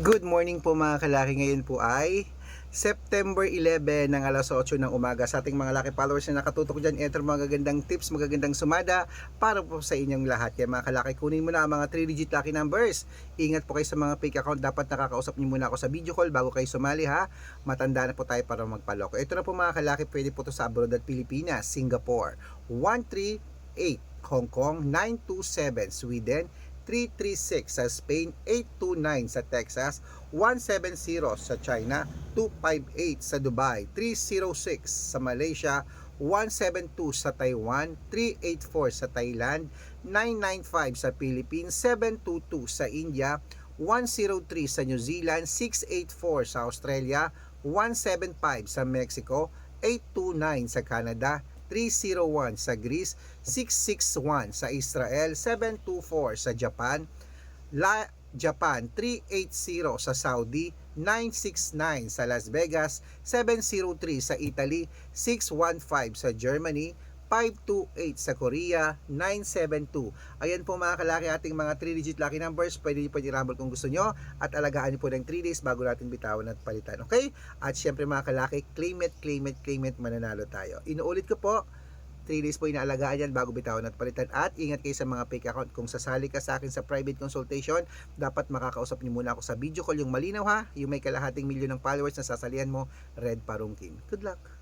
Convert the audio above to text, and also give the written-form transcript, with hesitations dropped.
Good morning po mga kalaki. Ngayon po ay September 11 ng alas 8 ng umaga. Sa ating mga laki followers na nakatutok dyan, ito mga gagandang tips, magagandang sumada para po sa inyong lahat. Kaya mga kalaki, kunin mo na ang mga 3-digit lucky numbers. Ingat po kayo sa mga fake account. Dapat nakakausap niyo muna ako sa video call bago kayo sumali ha. Matanda na po tayo para magpaloko. Ito na po mga kalaki, pwede po to sa abroad at Pilipinas. Singapore 138, Hong Kong 927, Sweden 336 sa Spain, 829 sa Texas, 170 sa China, 258 sa Dubai, 306 sa Malaysia, 172 sa Taiwan, 384 sa Thailand, 995 sa Philippines, 722 sa India, 103 sa New Zealand, 684 sa Australia, 175 sa Mexico, 829 sa Canada, 301 sa Greece, 661 sa Israel, 724 sa Japan, Japan 380 sa Saudi, 969 sa Las Vegas, 703 sa Italy, 615 sa Germany, 528 sa Korea, 972. Ayan po mga kalaki ating mga 3-digit lucky numbers. Pwede niyo po i-rumble kung gusto nyo at alagaan niyo po ng 3 days bago natin bitawan at palitan. Okay? At syempre mga kalaki, claim it, mananalo tayo. Inuulit ko po, 3 days po inaalagaan yan bago bitawan at palitan. At ingat kayo sa mga fake account. Kung sasali ka sa akin sa private consultation, dapat makakausap niyo muna ako sa video call. Yung malinaw ha, yung may kalahating milyon ng followers na sasalihan mo, Red Parungkin. Good luck!